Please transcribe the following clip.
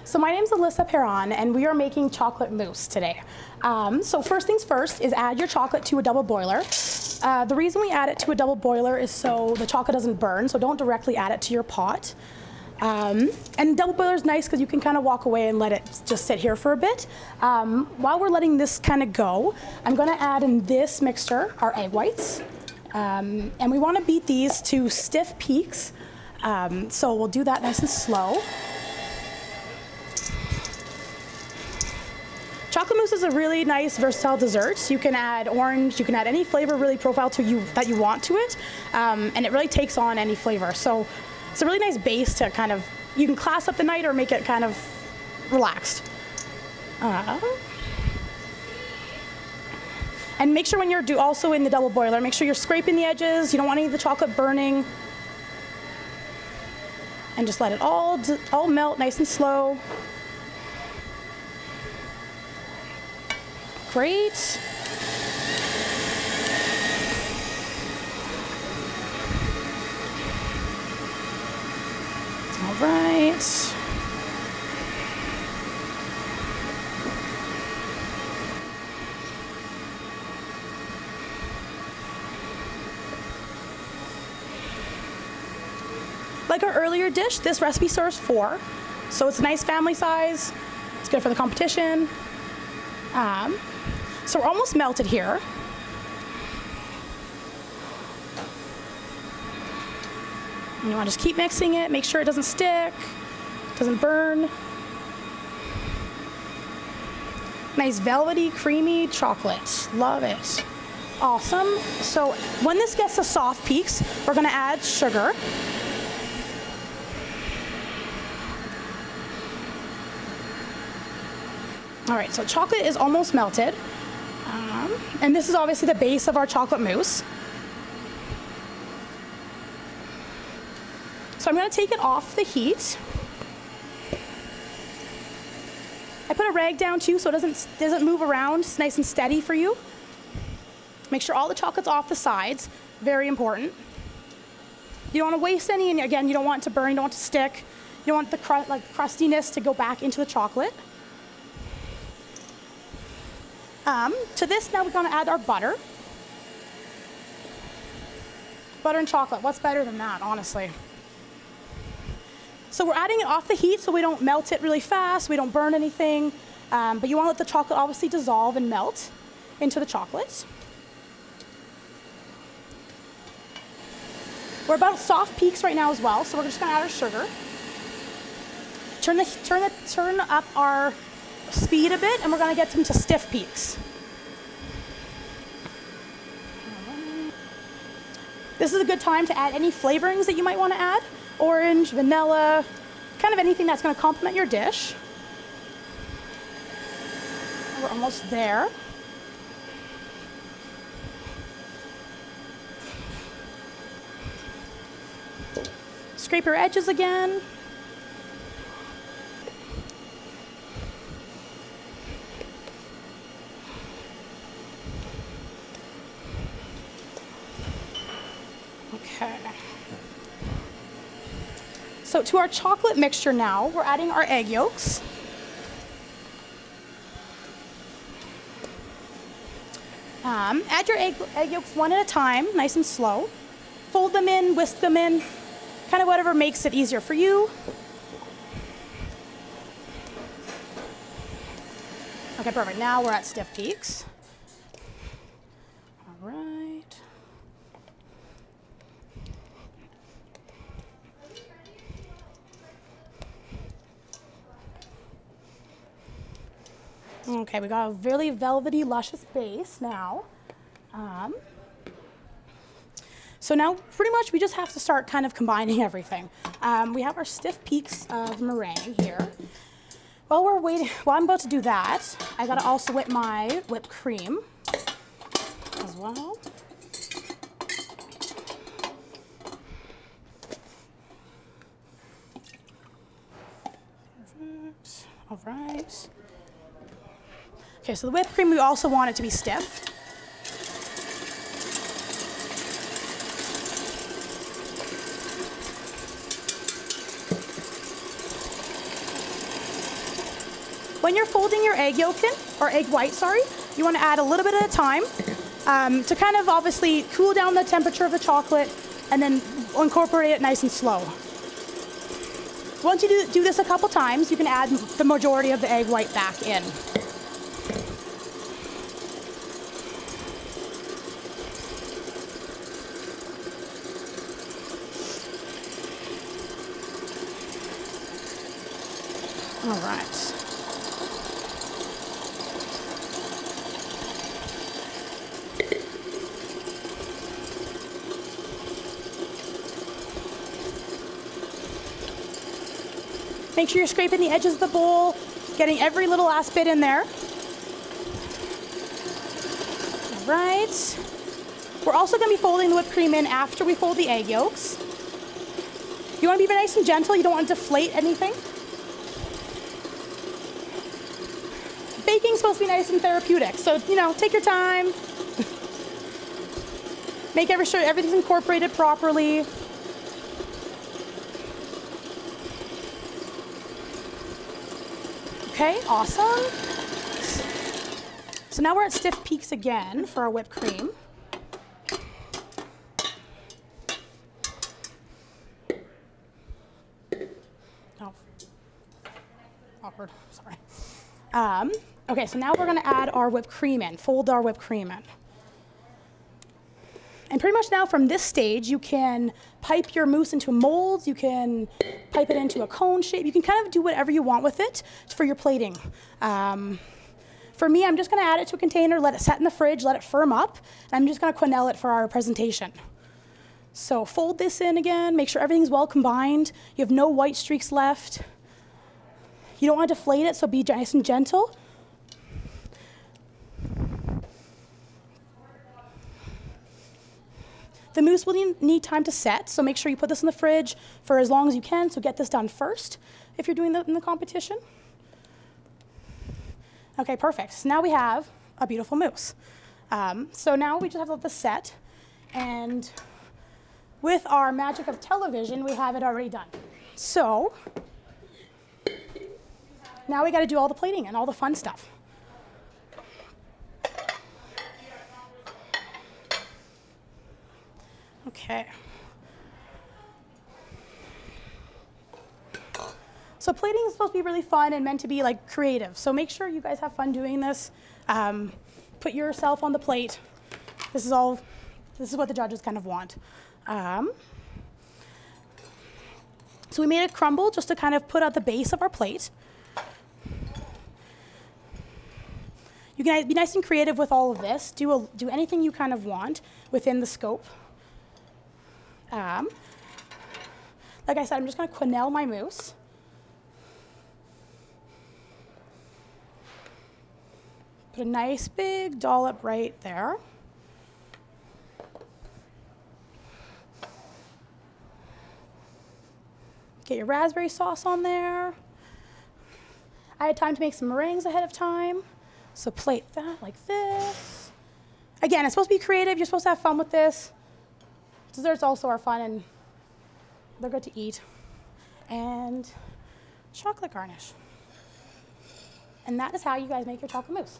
So my name's Alyssa Perron, and we are making chocolate mousse today. So first things first is add your chocolate to a double boiler. The reason we add it to a double boiler is so the chocolate doesn't burn, so don't directly add it to your pot. And double boiler is nice because you can kind of walk away and let it just sit here for a bit. While we're letting this kind of go, I'm going to add in this mixture our egg whites. And we want to beat these to stiff peaks. So we'll do that nice and slow. Chocolate mousse is a really nice, versatile dessert. You can add orange, you can add any flavor really profile that you want to it, and it really takes on any flavor. So it's a really nice base to kind of, you can class up the night or make it kind of relaxed. And make sure when you're also in the double boiler, make sure you're scraping the edges. You don't want any of the chocolate burning. And just let it all melt nice and slow. Great. All right. Like our earlier dish, this recipe serves 4. So it's a nice family size. It's good for the competition. So we're almost melted here. And you want to just keep mixing it, make sure it doesn't stick, doesn't burn. Nice velvety, creamy chocolate. Love it. Awesome. So when this gets to soft peaks, we're going to add sugar. All right, so chocolate is almost melted. And this is obviously the base of our chocolate mousse. So I'm going to take it off the heat. I put a rag down too so it doesn't move around. It's nice and steady for you. Make sure all the chocolate's off the sides. Very important. You don't want to waste any, and again, you don't want it to burn, you don't want it to stick. You don't want the crustiness to go back into the chocolate. To this now we're going to add our butter. Butter and chocolate, what's better than that, honestly? So we're adding it off the heat so we don't melt it really fast, we don't burn anything, but you want to let the chocolate obviously dissolve and melt into the chocolate. We're about soft peaks right now as well, so we're just going to add our sugar. Turn up our speed a bit, and we're going to get them to stiff peaks. This is a good time to add any flavorings that you might want to add. Orange, vanilla, kind of anything that's going to complement your dish. We're almost there. Scrape your edges again. Okay. So to our chocolate mixture now, we're adding our egg yolks. Add your egg yolks one at a time, nice and slow. Fold them in, whisk them in, kind of whatever makes it easier for you. Okay, perfect. Now we're at stiff peaks. All right. Okay, we got a really velvety, luscious base now. So now pretty much we just have to start kind of combining everything. We have our stiff peaks of meringue here. While I'm about to do that, I gotta also whip my whipped cream as well. Perfect. All right. Okay, so the whipped cream, we also want it to be stiff. When you're folding your egg yolk in, or egg white, sorry, you want to add a little bit at a time to kind of obviously cool down the temperature of the chocolate and then incorporate it nice and slow. Once you do this a couple times, you can add the majority of the egg white back in. All right. Make sure you're scraping the edges of the bowl, getting every little last bit in there. All right. We're also going to be folding the whipped cream in after we fold the egg yolks. You want to be nice and gentle. You don't want to deflate anything. Baking's supposed to be nice and therapeutic, so, you know, take your time. Make sure everything's incorporated properly. Okay, awesome. So now we're at stiff peaks again for our whipped cream. Oh, awkward, sorry. Okay, so now we're gonna add our whipped cream in, fold our whipped cream in. And pretty much now from this stage, you can pipe your mousse into molds, you can pipe it into a cone shape, you can kind of do whatever you want with it for your plating. For me, I'm just gonna add it to a container, let it set in the fridge, let it firm up, and I'm just gonna quenelle it for our presentation. So fold this in again, make sure everything's well combined, you have no white streaks left. You don't wanna deflate it, so be nice and gentle. The mousse will need time to set, so make sure you put this in the fridge for as long as you can, so get this done first if you're doing that in the competition. Okay, perfect. So now we have a beautiful mousse. So now we just have to let this set, and with our magic of television, we have it already done. So now we gotta do all the plating and all the fun stuff. Okay. So plating is supposed to be really fun and meant to be like creative. So make sure you guys have fun doing this. Put yourself on the plate. This is what the judges kind of want. So we made a crumble just to kind of put at the base of our plate. You can be nice and creative with all of this. Do anything you kind of want within the scope. Like I said, I'm just going to quenelle my mousse. Put a nice big dollop right there. Get your raspberry sauce on there. I had time to make some meringues ahead of time, so plate that like this. Again, it's supposed to be creative. You're supposed to have fun with this. Desserts also are fun and they're good to eat. And chocolate garnish. And that is how you guys make your chocolate mousse.